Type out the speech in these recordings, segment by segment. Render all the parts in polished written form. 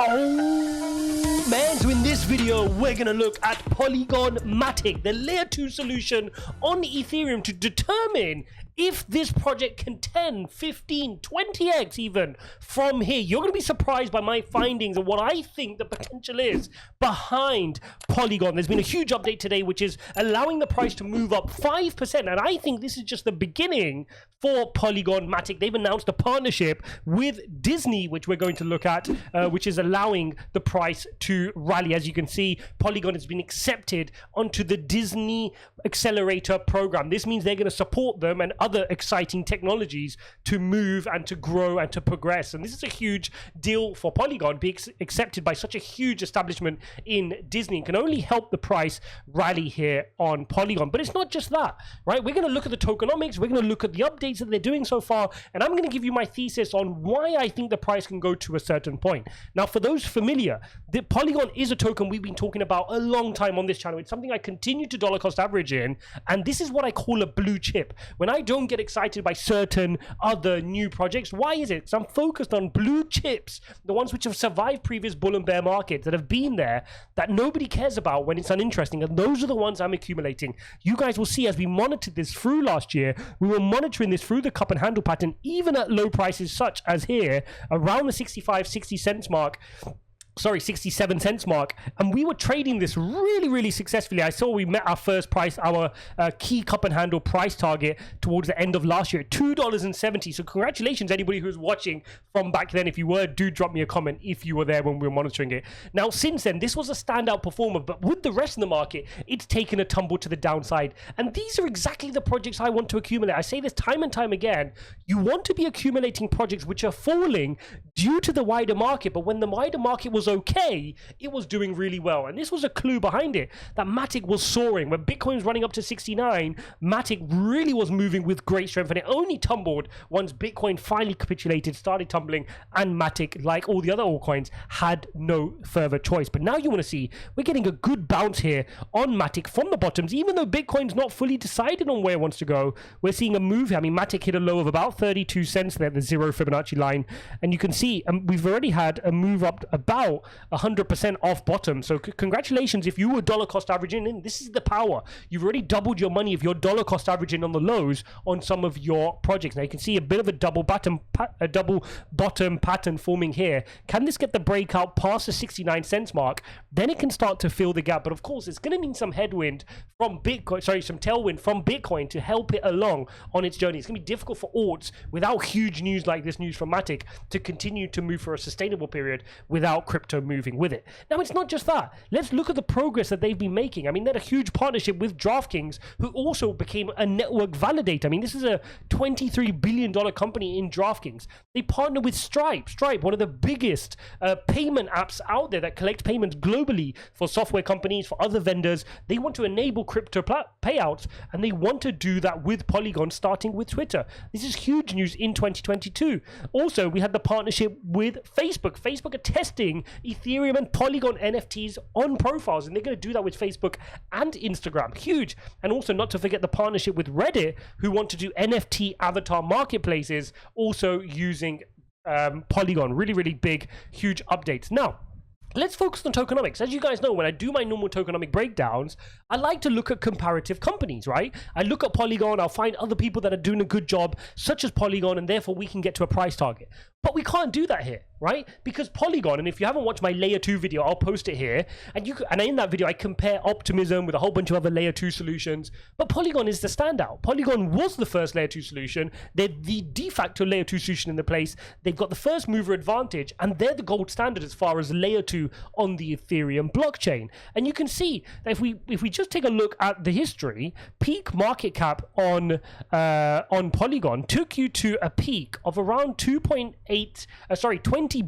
Oh man, so in this video we're gonna look at Polygon MATIC, the layer 2 solution on Ethereum to determine if this project can 10, 15, 20x even from here. You're going to be surprised by my findings and what I think the potential is behind Polygon. There's been a huge update today which is allowing the price to move up 5%, and I think this is just the beginning for Polygon MATIC. They've announced a partnership with Disney, which we're going to look at, which is allowing the price to rally. As you can see, Polygon has been accepted onto the Disney Accelerator program. This means they're going to support them and other exciting technologies to move and to grow and to progress. And this is a huge deal for Polygon, being accepted by such a huge establishment in Disney. It can only help the price rally here on Polygon. But it's not just that, right? We're going to look at the tokenomics, we're going to look at the updates that they're doing so far, and I'm going to give you my thesis on why I think the price can go to a certain point. Now, for those familiar, the Polygon is a token we've been talking about a long time on this channel. It's something I continue to dollar cost average in, and this is what I call a blue chip. When I don't get excited by certain other new projects, why is it? Because I'm focused on blue chips, the ones which have survived previous bull and bear markets, that have been there, that nobody cares about when it's uninteresting, and those are the ones I'm accumulating. You guys will see as we monitored this through last year, we were monitoring this through the cup and handle pattern, even at low prices such as here, around the 60 cents mark, 67 cents mark, and we were trading this really successfully. I saw we met our first price, our key cup and handle price target towards the end of last year at $2.70. So congratulations anybody who's watching from back then. If you were, do drop me a comment if you were there when we were monitoring it. Now since then, this was a standout performer, but with the rest of the market, it's taken a tumble to the downside, and these are exactly the projects I want to accumulate. I say this time and time again, you want to be accumulating projects which are falling due to the wider market, but when the wider market was okay, it was doing really well. And this was a clue behind it, that MATIC was soaring. When Bitcoin was running up to 69, MATIC really was moving with great strength, and it only tumbled once Bitcoin finally capitulated, started tumbling, and MATIC, like all the other altcoins, had no further choice. But now you want to see, we're getting a good bounce here on MATIC from the bottoms. Even though Bitcoin's not fully decided on where it wants to go, we're seeing a move here. I mean, MATIC hit a low of about 32 cents there, the zero Fibonacci line, and you can see we've already had a move up about 100% off bottom. So congratulations if you were dollar cost averaging in. This is the power. You've already doubled your money if you're dollar cost averaging on the lows on some of your projects. Now you can see a bit of a double bottom pattern forming here. Can this get the breakout past the 69 cents mark? Then it can start to fill the gap. But of course, it's going to need some headwind from Bitcoin, some tailwind from Bitcoin to help it along on its journey. It's going to be difficult for alts without huge news like this news from MATIC to continue to move for a sustainable period without crypto moving with it. Now, it's not just that. Let's look at the progress that they've been making. I mean, they had a huge partnership with DraftKings, who also became a network validator. I mean, this is a $23 billion company in DraftKings. They partner with Stripe, one of the biggest payment apps out there that collect payments globally for software companies, for other vendors. They want to enable crypto payouts, and they want to do that with Polygon, starting with Twitter. This is huge news in 2022. Also, we had the partnership with Facebook. Facebook are testing Ethereum and Polygon NFTs on profiles, and they're going to do that with Facebook and Instagram. Huge. And also, not to forget the partnership with Reddit, who want to do NFT avatar marketplaces, also using Polygon. Really big, huge updates. Now, let's focus on tokenomics. As you guys know, when I do my normal tokenomic breakdowns, I like to look at comparative companies, right? I look at Polygon, I'll find other people that are doing a good job, such as Polygon, and therefore we can get to a price target. But we can't do that here, right? Because Polygon, and if you haven't watched my layer 2 video, I'll post it here, and in that video I compare Optimism with a whole bunch of other layer 2 solutions, but Polygon is the standout. Polygon was the first layer 2 solution. They're the de facto layer 2 solution in the place. They've got the first mover advantage, and they're the gold standard as far as layer 2 on the Ethereum blockchain. And you can see that if we just take a look at the history, peak market cap on Polygon took you to a peak of around 20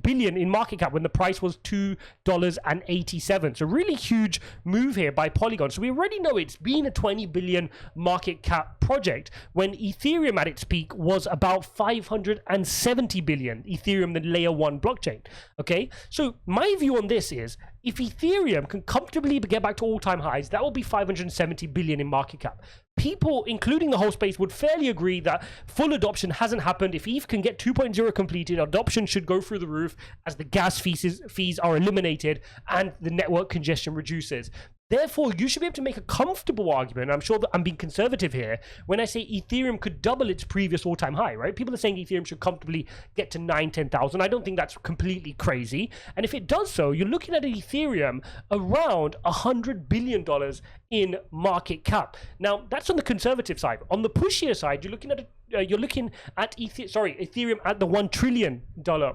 billion in market cap when the price was $2.87. So really huge move here by Polygon. So we already know it's been a 20 billion market cap project when Ethereum at its peak was about 570 billion. Ethereum, the layer 1 blockchain. Okay, so my view on this is if Ethereum can comfortably get back to all-time highs, that will be 570 billion in market cap. People, including the whole space, would fairly agree that full adoption hasn't happened. If ETH can get 2.0 completed, adoption should go through the roof as the gas fees are eliminated and the network congestion reduces. Therefore, you should be able to make a comfortable argument. I'm sure that I'm being conservative here when I say Ethereum could double its previous all-time high, right? People are saying Ethereum should comfortably get to 10,000. I don't think that's completely crazy. And if it does so, you're looking at an Ethereum around $100 billion in market cap. Now, that's on the conservative side. On the pushier side, you're looking at Ethereum at the $1 trillion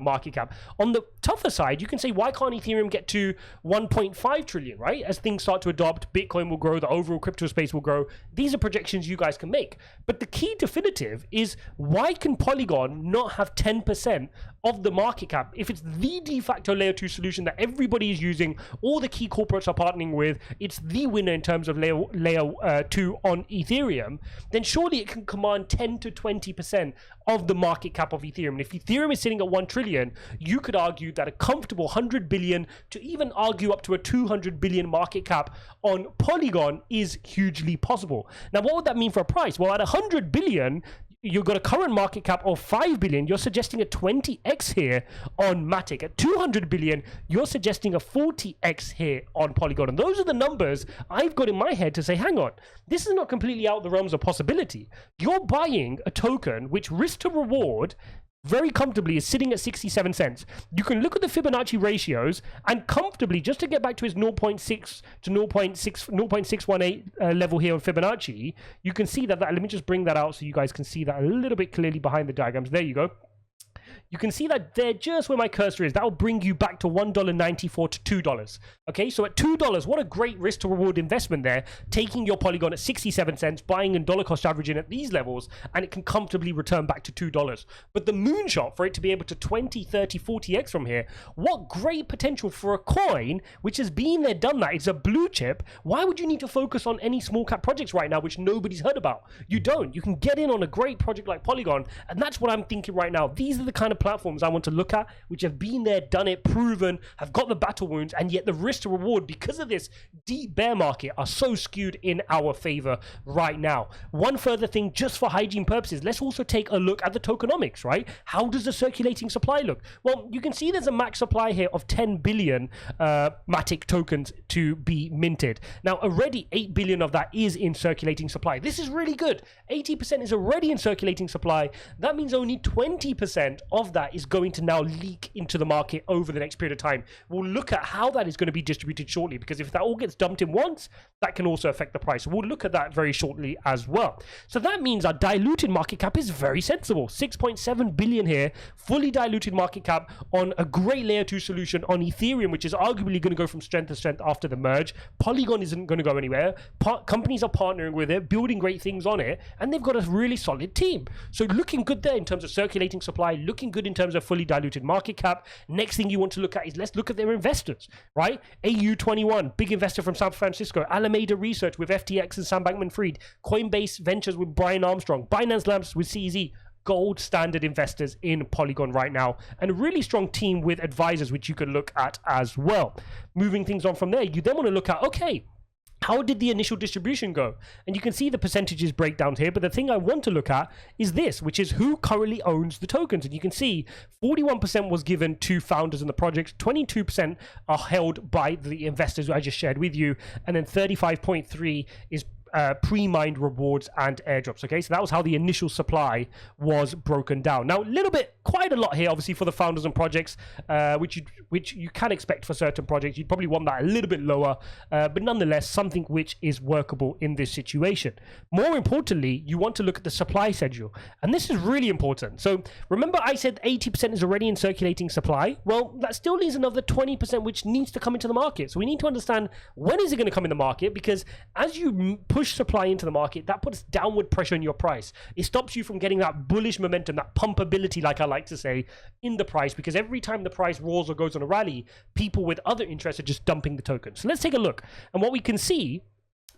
market cap. On the tougher side, you can say, why can't Ethereum get to 1.5 trillion, right? As things start to adopt, Bitcoin will grow, the overall crypto space will grow. These are projections you guys can make. But the key definitive is, why can Polygon not have 10% of the market cap if it's the de facto layer 2 solution that everybody is using, all the key corporates are partnering with, it's the winner in terms of layer 2 on Ethereum, then surely it can command 10 to 20% of the market cap of Ethereum. And if Ethereum is sitting at 1 trillion, you could argue that a comfortable 100 billion to even argue up to a 200 billion market cap on Polygon is hugely possible. Now, what would that mean for a price? Well, at 100 billion, you've got a current market cap of 5 billion. You're suggesting a 20x here on MATIC. At 200 billion, you're suggesting a 40x here on Polygon. And those are the numbers I've got in my head to say, hang on, this is not completely out of the realms of possibility. You're buying a token which risk to reward very comfortably is sitting at 67 cents. You can look at the Fibonacci ratios and comfortably, just to get back to his 0.6 to 0.618 level here on Fibonacci, you can see that, let me just bring that out so you guys can see that a little bit clearly behind the diagrams. There you go. You can see that there, just where my cursor is, that will bring you back to $1.94 to $2. Okay, so at $2, what a great risk to reward investment there, taking your Polygon at 67 cents, buying and dollar cost averaging at these levels, and it can comfortably return back to $2. But the moonshot for it to be able to 20, 30, 40x from here, what great potential for a coin which has been there, done that. It's a blue chip. Why would you need to focus on any small cap projects right now which nobody's heard about? You don't. You can get in on a great project like Polygon, and that's what I'm thinking right now. These are the kind of platforms I want to look at, which have been there, done it, proven, have got the battle wounds, and yet the risk to reward because of this deep bear market are so skewed in our favor right now. One further thing, just for hygiene purposes, let's also take a look at the tokenomics, right? How does the circulating supply look? Well, you can see there's a max supply here of 10 billion MATIC tokens to be minted. Now, already 8 billion of that is in circulating supply. This is really good. 80% is already in circulating supply. That means only 20% of that is going to now leak into the market over the next period of time. We'll look at how that is going to be distributed shortly, because if that all gets dumped in once, that can also affect the price. We'll look at that very shortly as well. So that means our diluted market cap is very sensible. 6.7 billion here, fully diluted market cap on a great layer 2 solution on Ethereum, which is arguably going to go from strength to strength after the merge. Polygon isn't going to go anywhere. Companies are partnering with it, building great things on it, and they've got a really solid team. So looking good there in terms of circulating supply, looking good in terms of fully diluted market cap. Next thing you want to look at is, let's look at their investors, right? AU21, big investor from San Francisco, Alameda Research with FTX and Sam Bankman-Fried, Coinbase Ventures with Brian Armstrong, Binance Labs with CZ, gold standard investors in Polygon right now, and a really strong team with advisors, which you can look at as well. Moving things on from there, you then want to look at, okay, how did the initial distribution go? And you can see the percentages breakdown here, but the thing I want to look at is this, which is who currently owns the tokens. And you can see 41% was given to founders in the project, 22% are held by the investors who I just shared with you, and then 35.3 is pre-mined rewards and airdrops. Okay, so that was how the initial supply was broken down. Now, a little bit, quite a lot here, obviously, for the founders and projects, which you can expect for certain projects. You'd probably want that a little bit lower, but nonetheless, something which is workable in this situation. More importantly, you want to look at the supply schedule, and this is really important. So remember, I said 80% is already in circulating supply. Well, that still leaves another 20% which needs to come into the market. So we need to understand, when is it going to come in the market? Because as you push supply into the market, that puts downward pressure on your price. It stops you from getting that bullish momentum, that pumpability, like I like to say, in the price, because every time the price roars or goes on a rally, people with other interests are just dumping the token. So let's take a look. And what we can see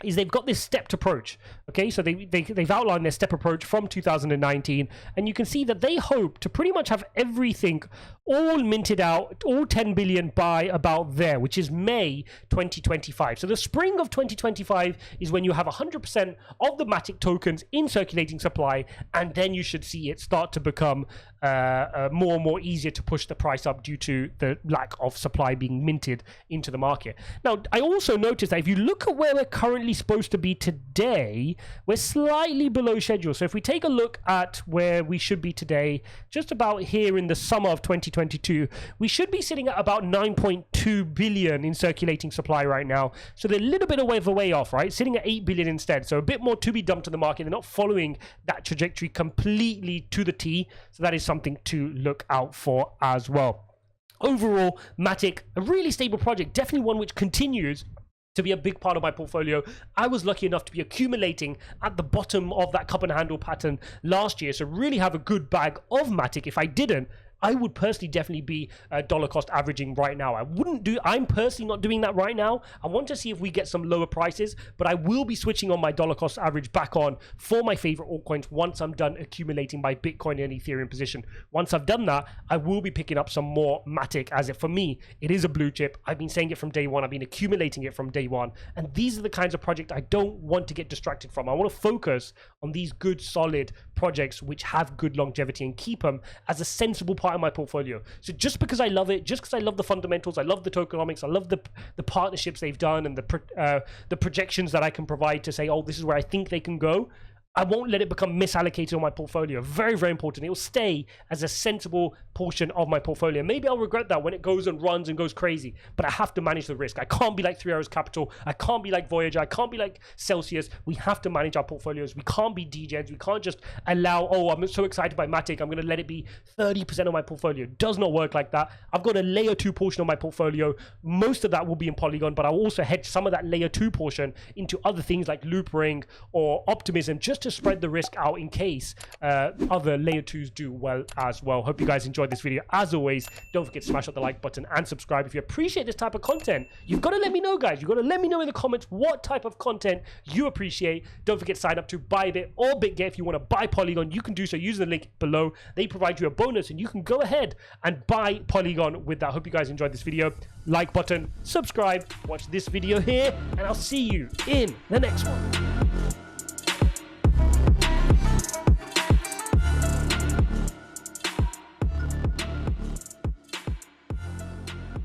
is they've got this stepped approach. Okay, so they've outlined their step approach from 2019, and you can see that they hope to pretty much have everything all minted out, all 10 billion by about there, which is May 2025. So the spring of 2025 is when you have 100% of the MATIC tokens in circulating supply, and then you should see it start to become more and more easier to push the price up due to the lack of supply being minted into the market. Now, I also noticed that if you look at where we're currently supposed to be today, we're slightly below schedule. So if we take a look at where we should be today, just about here in the summer of 2022, we should be sitting at about 9.2 billion in circulating supply right now. So they're a little bit of a way off, right? Sitting at 8 billion instead. So a bit more to be dumped to the market. They're not following that trajectory completely to the T. So that is something to look out for as well. Overall, MATIC, a really stable project, definitely one which continues to be a big part of my portfolio. I was lucky enough to be accumulating at the bottom of that cup and handle pattern last year, so really have a good bag of MATIC. If I didn't, I would personally definitely be dollar cost averaging right now. I'm personally not doing that right now. I want to see if we get some lower prices, but I will be switching on my dollar cost average back on for my favorite altcoins once I'm done accumulating my Bitcoin and Ethereum position. Once I've done that, I will be picking up some more MATIC, as for me, it is a blue chip. I've been saying it from day one. I've been accumulating it from day one. And these are the kinds of projects I don't want to get distracted from. I want to focus on these good, solid projects which have good longevity and keep them as a sensible part of my portfolio. So just because I love it, just because I love the fundamentals, I love the tokenomics, I love the partnerships they've done and the projections that I can provide to say, oh, this is where I think they can go, I won't let it become misallocated on my portfolio. Very, very important. It will stay as a sensible portion of my portfolio. Maybe I'll regret that when it goes and runs and goes crazy, but I have to manage the risk. I can't be like 3 Arrows Capital. I can't be like Voyager. I can't be like Celsius. We have to manage our portfolios. We can't be DGens. We can't just allow, oh, I'm so excited by MATIC, I'm going to let it be 30% of my portfolio. It does not work like that. I've got a layer 2 portion of my portfolio. Most of that will be in Polygon, but I'll also hedge some of that layer 2 portion into other things like Loop Ring or Optimism, just to spread the risk out in case other layer 2s do well as well. Hope you guys enjoyed this video. As always, don't forget to smash up the like button and subscribe if you appreciate this type of content. You've got to let me know, guys. You've got to let me know in the comments what type of content you appreciate. Don't forget to sign up to BYBIT or BitGet if you want to buy Polygon. You can do so using the link below. They provide you a bonus and you can go ahead and buy Polygon with that. Hope you guys enjoyed this video. Like button, subscribe, watch this video here, and I'll see you in the next one.